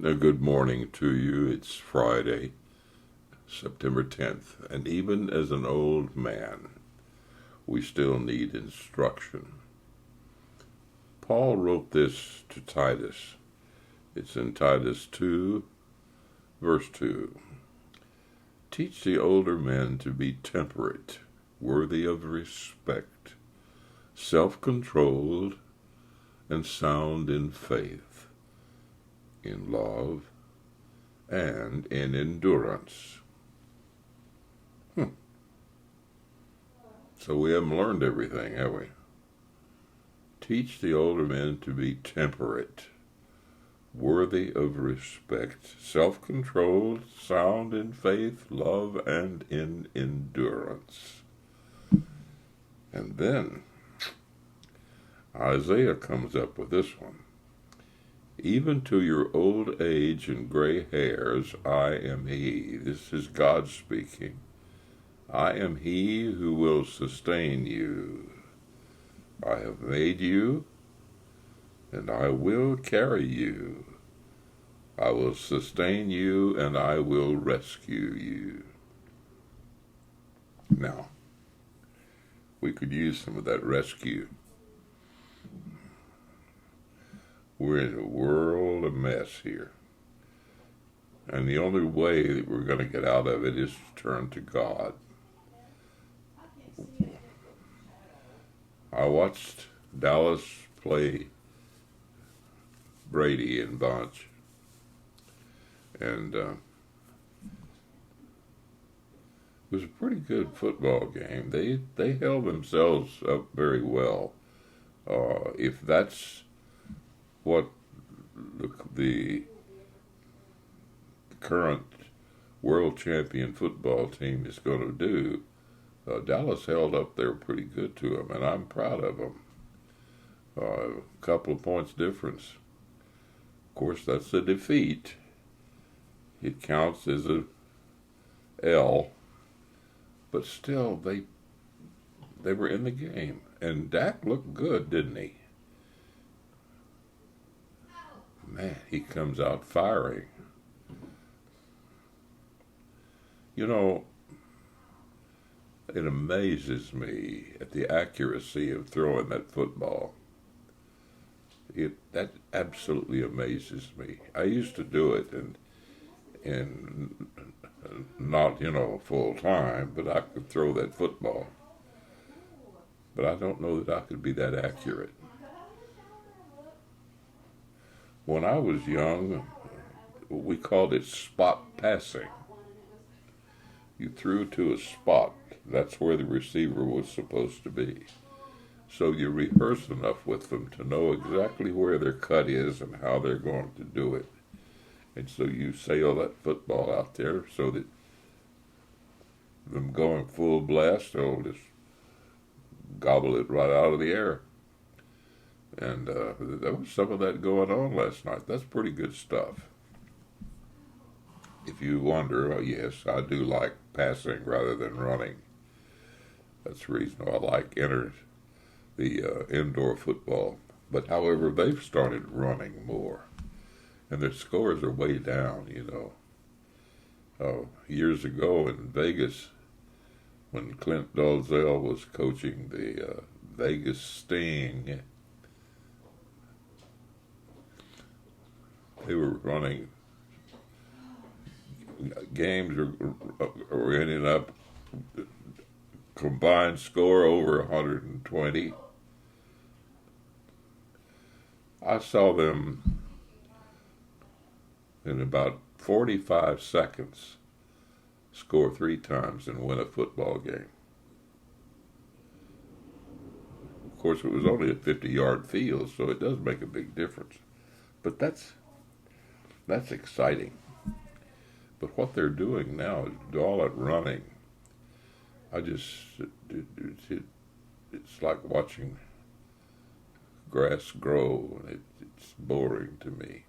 A good morning to you. It's Friday, September 10th, and even as an old man, we still need instruction. Paul wrote this to Titus. It's in Titus 2, verse 2. Teach the older men to be temperate, worthy of respect, self-controlled, and sound in faith, in love, and in endurance. So we haven't learned everything, have we? Teach the older men to be temperate, worthy of respect, self-controlled, sound in faith, love, and in endurance. And then Isaiah comes up with this one. Even to your old age and gray hairs, I am he. This is God speaking. I am he who will sustain you. I have made you, and I will carry you. I will sustain you, and I will rescue you. Now, we could use some of that rescue. We're in a world of mess here. And the only way that we're going to get out of it is to turn to God. I watched Dallas play Brady and Bunch. And it was a pretty good football game. They held themselves up very well. If that's what the current world champion football team is going to do, Dallas held up there pretty good to them, and I'm proud of them. A couple of points difference. Of course, that's a defeat. It counts as a L, but still, they were in the game, and Dak looked good, didn't he? Man, he comes out firing. You know, it amazes me at the accuracy of throwing that football. That absolutely amazes me. I used to do it, and not, full time, but I could throw that football. But I don't know that I could be that accurate. When I was young, we called it spot passing. You threw to a spot. That's where the receiver was supposed to be. So you rehearse enough with them to know exactly where their cut is and how they're going to do it. And so you sail that football out there so that them going full blast, they'll just gobble it right out of the air. And there was some of that going on last night. That's pretty good stuff. If you wonder, yes, I do like passing rather than running. That's the reason I like the indoor football. But however, they've started running more. And their scores are way down, Years ago in Vegas, when Clint Dalzell was coaching the Vegas Sting, they were running games were ending up combined score over 120. I saw them in about 45 seconds score 3 times and win a football game. Of course, it was only a 50-yard field, so it does make a big difference. But that's exciting. But what they're doing now is all that running. It's like watching grass grow, and it's boring to me.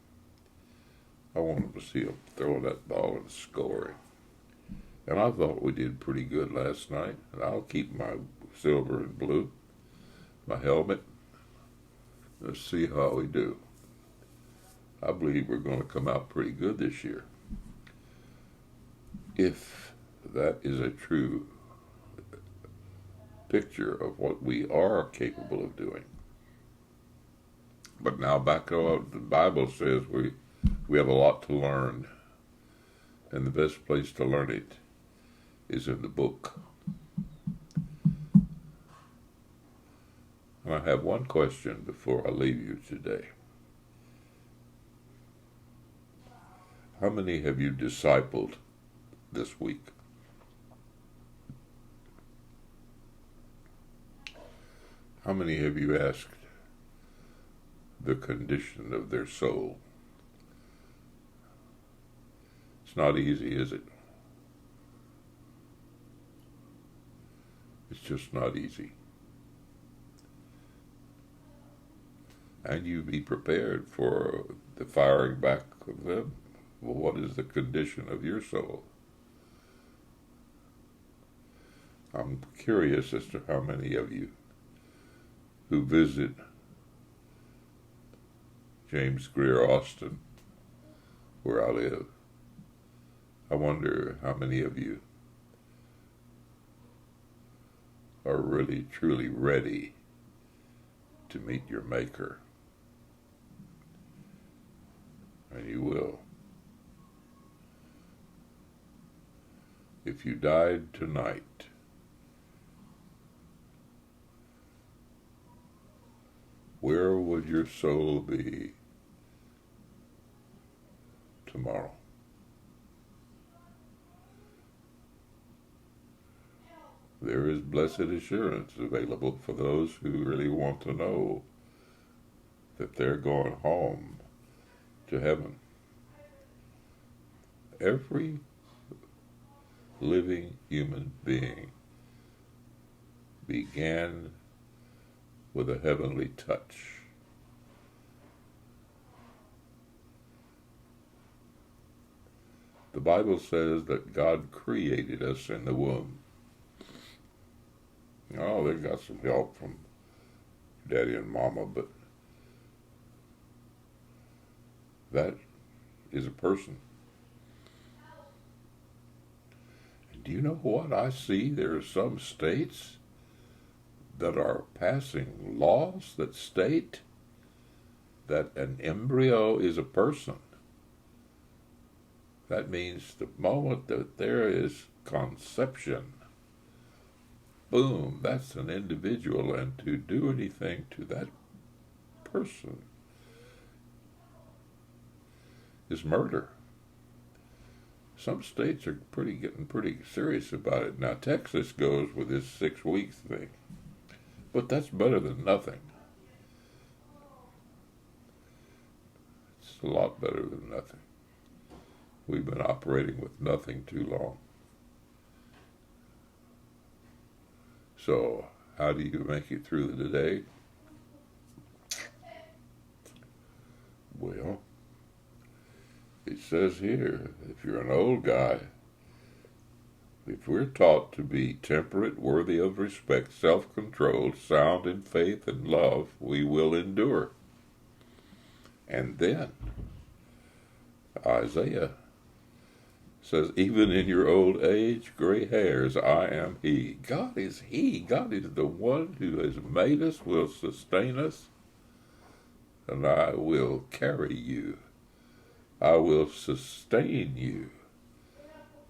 I wanted to see them throw that ball and scoring. And I thought we did pretty good last night. And I'll keep my silver and blue, my helmet. Let's see how we do. I believe we're going to come out pretty good this year. If that is a true picture of what we are capable of doing. But now back to what the Bible says, we have a lot to learn. And the best place to learn it is in the book. And I have one question before I leave you today. How many have you discipled this week? How many have you asked the condition of their soul? It's not easy, is it? It's just not easy. And you be prepared for the firing back of them. Well, what is the condition of your soul? I'm curious as to how many of you who visit James Greer Austin, where I live, I wonder how many of you are really, truly ready to meet your Maker. And you will. If you died tonight, where would your soul be tomorrow? There is blessed assurance available for those who really want to know that they're going home to heaven. Every living human being began with a heavenly touch. The Bible says that God created us in the womb. Oh, they got some help from Daddy and Mama, but that is a person. And do you know what I see? There are some states that are passing laws that state that an embryo is a person. That means the moment that there is conception, boom, that's an individual, and to do anything to that person is murder. Some states are getting pretty serious about it. Now, Texas goes with this 6 weeks thing, but that's better than nothing. It's a lot better than nothing. We've been operating with nothing too long. So, how do you make it through the day? Well, it says here, if you're an old guy, if we're taught to be temperate, worthy of respect, self-controlled, sound in faith and love, we will endure. And then, Isaiah says, even in your old age, gray hairs, I am He. God is He. God is the one who has made us, will sustain us, and I will carry you. I will sustain you,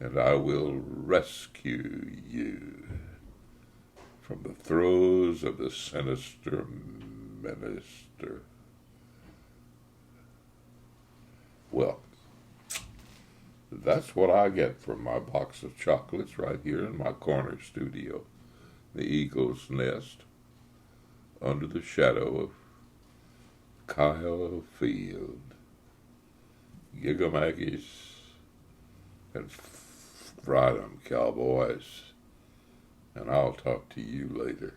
and I will rescue you from the throes of the sinister minister. Well, that's what I get from my box of chocolates right here in my corner studio, the Eagle's Nest, under the shadow of Kyle Field. Gigamaggies and Friedem, Cowboys, and I'll talk to you later.